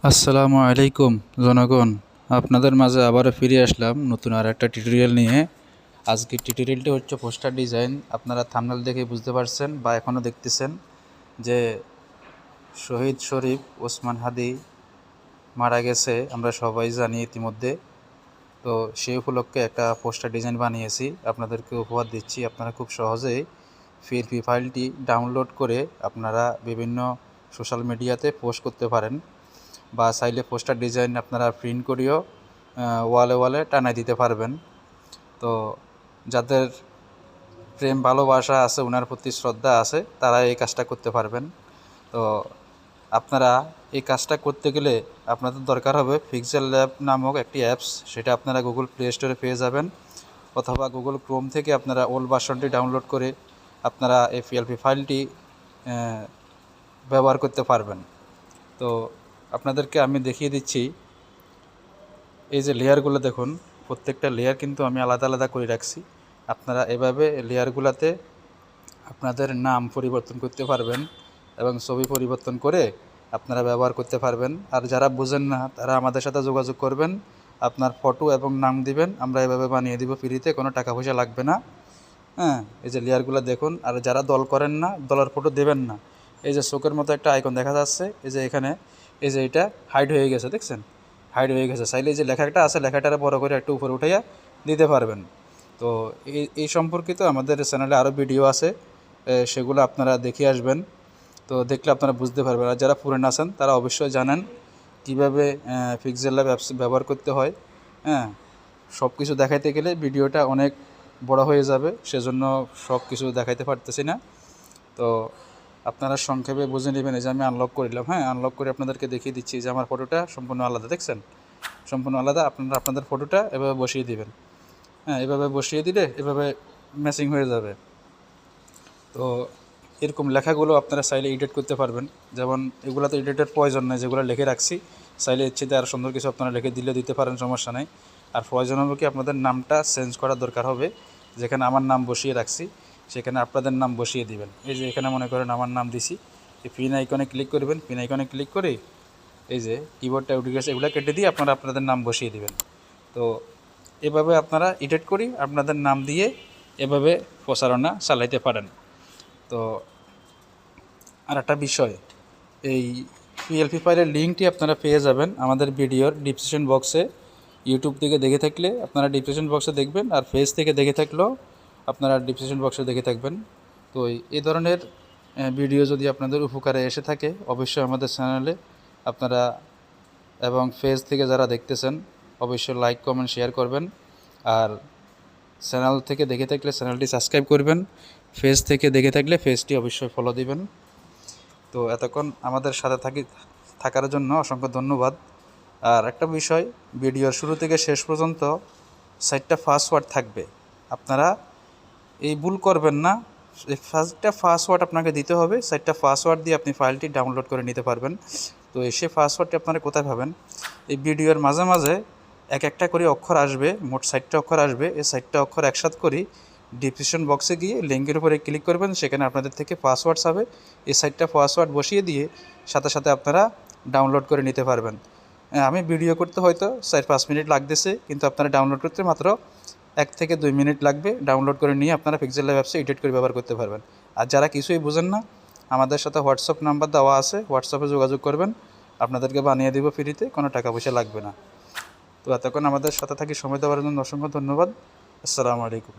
আসসালামু আলাইকুম জনগণ, আপনাদের মাঝে আবারও ফিরে আসলাম নতুন আর একটা টিউটোরিয়াল নিয়ে। আজকের টিউটোরিয়ালটি হচ্ছে পোস্টার ডিজাইন। আপনারা থাম্বনেল দেখে বুঝতে পারছেন বা এখনও দেখতেছেন যে শহীদ শরীফ ওসমান হাদি মারা গেছে, আমরা সবাই জানি ইতিমধ্যে। তো সেই উপলক্ষে একটা পোস্টার ডিজাইন বানিয়েছি, আপনাদেরকে উপহার দিচ্ছি। আপনারা খুব সহজেই পিএলপি ফাইলটি ডাউনলোড করে আপনারা বিভিন্ন সোশ্যাল মিডিয়াতে পোস্ট করতে পারেন, বা চাইলে পোস্টার ডিজাইন আপনারা প্রিন্ট করেও ওয়ালে ওয়ালে টানাই দিতে পারবেন। তো যাদের প্রেম ভালোবাসা আছে, ওনার প্রতি শ্রদ্ধা আছে, তারা এই কাজটা করতে পারবেন। তো আপনারা এই কাজটা করতে গেলে আপনাদের দরকার হবে পিক্সেল ল্যাব নামক একটি অ্যাপস। সেটা আপনারা গুগল প্লে স্টোরে পেয়ে যাবেন, অথবা গুগল ক্রোম থেকে আপনারা ওল্ড ভার্সনটি ডাউনলোড করে আপনারা এই পিএলপি ফাইলটি ব্যবহার করতে পারবেন। তো আপনাদেরকে আমি দেখিয়ে দিচ্ছি। এই যে লেয়ারগুলো দেখুন, প্রত্যেকটা লেয়ার কিন্তু আমি আলাদা আলাদা করে রাখছি। আপনারা এভাবে লেয়ারগুলোতে আপনাদের নাম পরিবর্তন করতে পারবেন এবং ছবি পরিবর্তন করে আপনারা ব্যবহার করতে পারবেন। আর যারা বুঝেন না তারা আমাদের সাথে যোগাযোগ করবেন, আপনার ফটো এবং নাম দিবেন, আমরা এভাবে বানিয়ে দিব ফ্রিতে, কোনো টাকা পয়সা লাগবে না। হ্যাঁ, এই যে লেয়ারগুলো দেখুন। আর যারা দল করেন না, দলের ফটো দেবেন না, এই যে চোখের মতো একটা আইকন দেখা যাচ্ছে, এই যে এখানে, এই যে এটা হাইড হয়ে গেছে, দেখছেন হাইড হয়ে গেছে। চাইলে এই যে লেখাটা আছে, লেখাটারে বড় করে একটু উপরে উঠাইয়া দিতে পারবেন। তো এই সম্পর্কিত আমাদের চ্যানেলে আরও ভিডিও আছে, সেগুলো আপনারা দেখে আসবেন। তো দেখলে আপনারা বুঝতে পারবেন। আর যারা পুরান আছেন তারা অবশ্যই জানেন কীভাবে পিক্সেল ল্যাব অ্যাপস ব্যবহার করতে হয়। হ্যাঁ, সব কিছু দেখাইতে গেলে ভিডিওটা অনেক বড় হয়ে যাবে, সেজন্য সব কিছু দেখাইতে পারতেছি না। তো আপনারা সংক্ষেপে বুঝে নেবেন। এই যে আমি আনলক করিলাম, হ্যাঁ, আনলক করে আপনাদেরকে দেখিয়ে দিচ্ছি যে আমার ফটোটা সম্পূর্ণ আলাদা, দেখছেন সম্পূর্ণ আলাদা। আপনারা আপনাদের ফটোটা এভাবে বসিয়ে দিবেন। হ্যাঁ, এভাবে বসিয়ে দিলে এভাবে ম্যাচিং হয়ে যাবে। তো এরকম লেখাগুলো আপনারা চাইলে এডিট করতে পারবেন। যেমন এগুলো তো এডিটের প্রয়োজন নেই, যেগুলো লিখে রাখছি, চাইলে ইচ্ছেতে আর সুন্দর কিছু আপনারা লিখে দিতে পারেন, সমস্যা নেই। আর প্রয়োজন হবে কি, আপনাদের নামটা চেঞ্জ করার দরকার হবে। যেখানে আমার নাম বসিয়ে রাখছি সেখানে আপনাদের নাম বসিয়ে দিবেন। এই যে এখানে মনে করেন আমার নাম দিছি, এই পিন আইকনে ক্লিক করবেন। পিন আইকনে ক্লিক করে এই যে কিবোর্ডটা উঠে গেছে, এগুলো কেটে দিয়ে আপনারা আপনাদের নাম বসিয়ে দিবেন। তো এভাবে আপনারা এডিট করি আপনাদের নাম দিয়ে এভাবে প্রচারণা চালাইতে পারেন। তো আর একটা বিষয়, এই পিএলপি ফাইলের লিঙ্কটি আপনারা পেয়ে যাবেন আমাদের ভিডিওর ডিসক্রিপশন বক্সে। ইউটিউব থেকে দেখে থাকলে আপনারা ডিসক্রিপশন বক্সে দেখবেন, আর ফেস থেকে দেখে থাকলেও আপনারা ডিসক্রিপশন বক্সে দেখে থাকবেন। তো এই ধরনের ভিডিও যদি আপনাদের উপকারে এসে থাকে, অবশ্যই আমাদের চ্যানেলে আপনারা এবং ফেস থেকে যারা দেখতেছেন অবশ্যই লাইক কমেন্ট শেয়ার করবেন। আর চ্যানেল থেকে দেখে থাকলে চ্যানেলটি সাবস্ক্রাইব করবেন, ফেস থেকে দেখে থাকলে ফেসটি অবশ্যই ফলো দিবেন। তো এতক্ষণ আমাদের সাথে থাকার জন্য অসংখ্য ধন্যবাদ। আর একটা বিষয়, ভিডিওর শুরু থেকে শেষ পর্যন্ত 4টা পাসওয়ার্ড থাকবে, আপনারা এই ভুল করবেন না। এই 4টা পাসওয়ার্ড আপনাকে দিতে হবে। 4টা পাসওয়ার্ড দিয়ে আপনি ফাইলটি ডাউনলোড করে নিতে পারবেন। তো সেই পাসওয়ার্ডটি আপনারা কোথায় পাবেন? এই ভিডিওর মাঝে মাঝে একটা করে অক্ষর আসবে, মোট 4টা অক্ষর আসবে। এই 4টা অক্ষর একসাথে করি ডিসক্রিপশন বক্সে গিয়ে লিঙ্কের উপরে ক্লিক করবেন, সেখানে আপনাদের থেকে পাসওয়ার্ড হবে। এই 4টা পাসওয়ার্ড বসিয়ে দিয়ে সাথে সাথে আপনারা ডাউনলোড করে নিতে পারবেন। আমি ভিডিও করতে হয়তো 4-5 মিনিট লাগতেছে, কিন্তু আপনারা ডাউনলোড করতে মাত্র 1 থেকে 2 মিনিট লাগবে। ডাউনলোড করে নিয়ে আপনারা পিক্সেল ল্যাব অ্যাপসে এডিট করে ব্যবহার করতে পারবেন। আর যারা কিছুই বুঝেন না, আমাদের সাথে হোয়াটসঅ্যাপ নাম্বার দেওয়া আছে, হোয়াটসঅ্যাপে যোগাযোগ করবেন, আপনাদেরকে বানিয়ে দেবো ফ্রিতে, কোনো টাকা পয়সা লাগবে না। তো এতক্ষণ আমাদের সাথে সময় দেওয়ার জন্য অসংখ্য ধন্যবাদ। আসসালামু আলাইকুম।